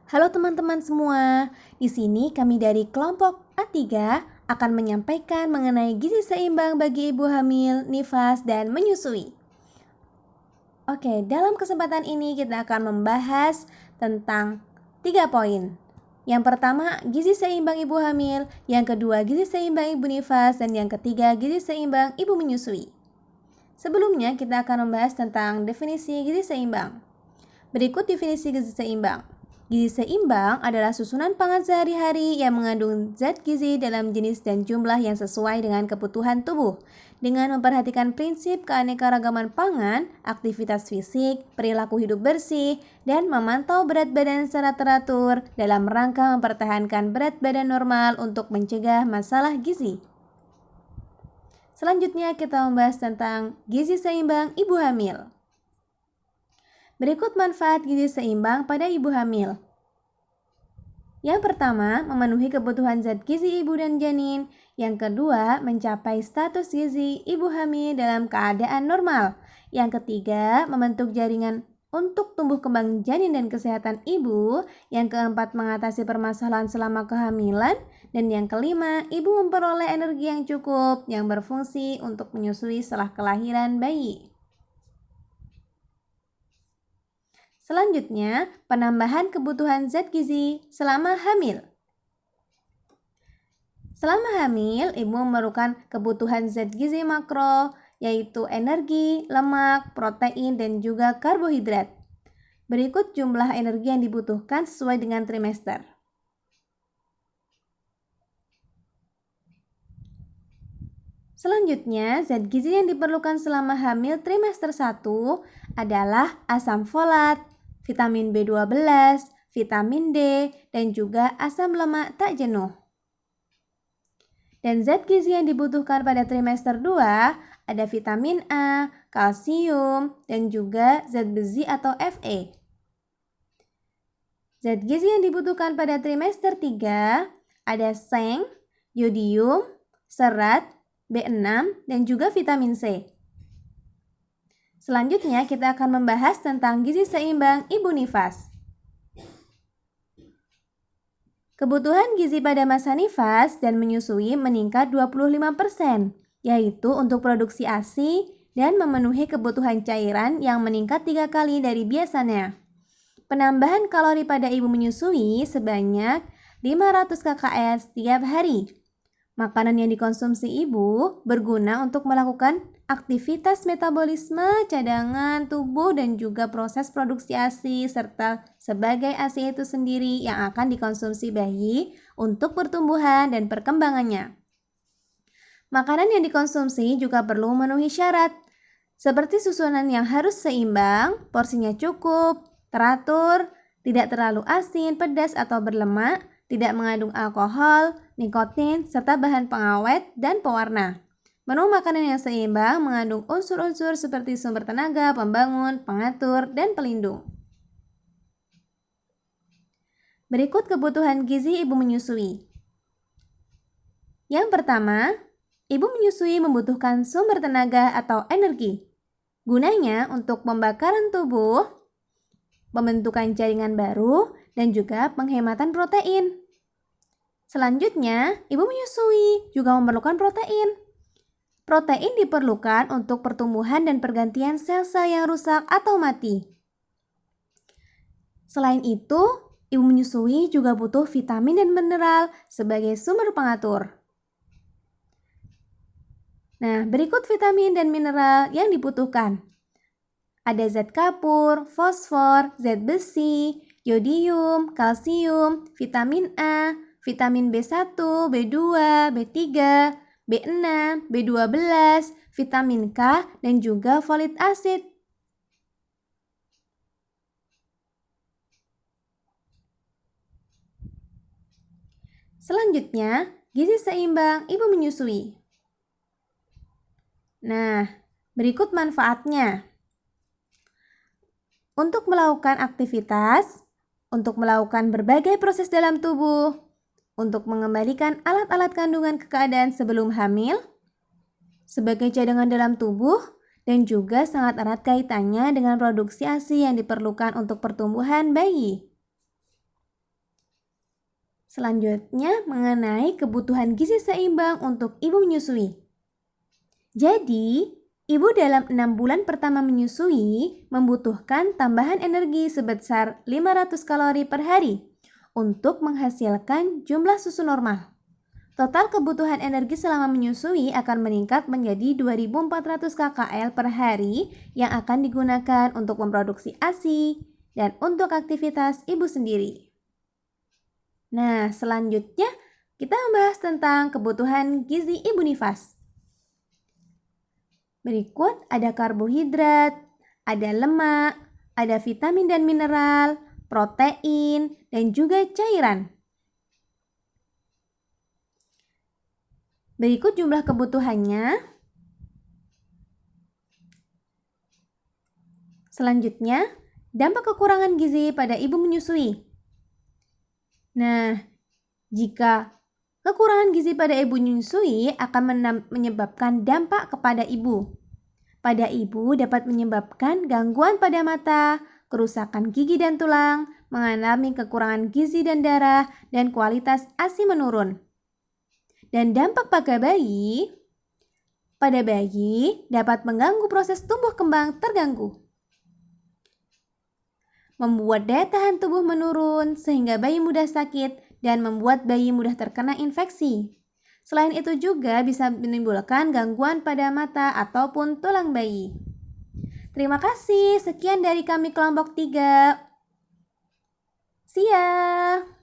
Halo teman-teman semua, di sini kami dari kelompok A3 akan menyampaikan mengenai gizi seimbang bagi ibu hamil, nifas, dan menyusui. Oke, dalam kesempatan ini kita akan membahas tentang 3 poin. Yang pertama, gizi seimbang ibu hamil, yang kedua, gizi seimbang ibu nifas, dan yang ketiga, gizi seimbang ibu menyusui. Sebelumnya, kita akan membahas tentang definisi gizi seimbang. Berikut definisi gizi seimbang. Gizi seimbang adalah susunan pangan sehari-hari yang mengandung zat gizi dalam jenis dan jumlah yang sesuai dengan kebutuhan tubuh, dengan memperhatikan prinsip keanekaragaman pangan, aktivitas fisik, perilaku hidup bersih, dan memantau berat badan secara teratur dalam rangka mempertahankan berat badan normal untuk mencegah masalah gizi. Selanjutnya kita membahas tentang gizi seimbang ibu hamil. Berikut manfaat gizi seimbang pada ibu hamil. Yang pertama, memenuhi kebutuhan zat gizi ibu dan janin. Yang kedua, mencapai status gizi ibu hamil dalam keadaan normal. Yang ketiga, membentuk jaringan untuk tumbuh kembang janin dan kesehatan ibu. Yang keempat, mengatasi permasalahan selama kehamilan. Dan yang kelima, ibu memperoleh energi yang cukup yang berfungsi untuk menyusui setelah kelahiran bayi. Selanjutnya, penambahan kebutuhan zat gizi selama hamil. Selama hamil, ibu memerlukan kebutuhan zat gizi makro, yaitu energi, lemak, protein, dan juga karbohidrat. Berikut jumlah energi yang dibutuhkan sesuai dengan trimester. Selanjutnya, zat gizi yang diperlukan selama hamil trimester 1 adalah asam folat, vitamin B12, vitamin D, dan juga asam lemak tak jenuh. Dan zat gizi yang dibutuhkan pada trimester 2 ada vitamin A, kalsium, dan juga zat besi atau Fe. Zat gizi yang dibutuhkan pada trimester 3 ada seng, yodium, serat, B6, dan juga vitamin C. Selanjutnya kita akan membahas tentang gizi seimbang ibu nifas. Kebutuhan gizi pada masa nifas dan menyusui meningkat 25%, yaitu untuk produksi ASI dan memenuhi kebutuhan cairan yang meningkat 3 kali dari biasanya. Penambahan kalori pada ibu menyusui sebanyak 500 kcal setiap hari. Makanan yang dikonsumsi ibu berguna untuk melakukan aktivitas metabolisme, cadangan tubuh, dan juga proses produksi ASI, serta sebagai ASI itu sendiri yang akan dikonsumsi bayi untuk pertumbuhan dan perkembangannya. Makanan yang dikonsumsi juga perlu memenuhi syarat, seperti susunan yang harus seimbang, porsinya cukup, teratur, tidak terlalu asin, pedas, atau berlemak, tidak mengandung alkohol, nikotin, serta bahan pengawet dan pewarna. Menu makanan yang seimbang mengandung unsur-unsur seperti sumber tenaga, pembangun, pengatur, dan pelindung. Berikut kebutuhan gizi ibu menyusui. Yang pertama, ibu menyusui membutuhkan sumber tenaga atau energi. Gunanya untuk pembakaran tubuh, pembentukan jaringan baru, dan juga penghematan protein. Selanjutnya, ibu menyusui juga memerlukan protein. Protein diperlukan untuk pertumbuhan dan pergantian sel-sel yang rusak atau mati. Selain itu, ibu menyusui juga butuh vitamin dan mineral sebagai sumber pengatur. Nah, berikut vitamin dan mineral yang dibutuhkan. Ada zat kapur, fosfor, zat besi, yodium, kalsium, vitamin A, vitamin B1, B2, B3, B6, B12, vitamin K, dan juga folik asid. Selanjutnya, gizi seimbang ibu menyusui. Nah, berikut manfaatnya. Untuk melakukan aktivitas, untuk melakukan berbagai proses dalam tubuh, untuk mengembalikan alat-alat kandungan ke keadaan sebelum hamil, sebagai cadangan dalam tubuh, dan juga sangat erat kaitannya dengan produksi ASI yang diperlukan untuk pertumbuhan bayi. Selanjutnya, mengenai kebutuhan gizi seimbang untuk ibu menyusui. Jadi, ibu dalam 6 bulan pertama menyusui membutuhkan tambahan energi sebesar 500 kalori per hari untuk menghasilkan jumlah susu normal. Total kebutuhan energi selama menyusui akan meningkat menjadi 2.400 kcal per hari yang akan digunakan untuk memproduksi ASI dan untuk aktivitas ibu sendiri. Nah, selanjutnya kita membahas tentang kebutuhan gizi ibu nifas. Berikut ada karbohidrat, ada lemak, ada vitamin dan mineral, protein, dan juga cairan. Berikut jumlah kebutuhannya. Selanjutnya, dampak kekurangan gizi pada ibu menyusui. Nah, jika kekurangan gizi pada ibu menyusui akan menyebabkan dampak kepada ibu. Pada ibu dapat menyebabkan gangguan pada mata, kerusakan gigi dan tulang, mengalami kekurangan gizi dan darah, dan kualitas ASI menurun. Dan dampak pada bayi dapat mengganggu proses tumbuh kembang terganggu, membuat daya tahan tubuh menurun sehingga bayi mudah sakit dan membuat bayi mudah terkena infeksi. Selain itu juga bisa menimbulkan gangguan pada mata ataupun tulang bayi. Terima kasih, sekian dari kami kelompok 3. See ya!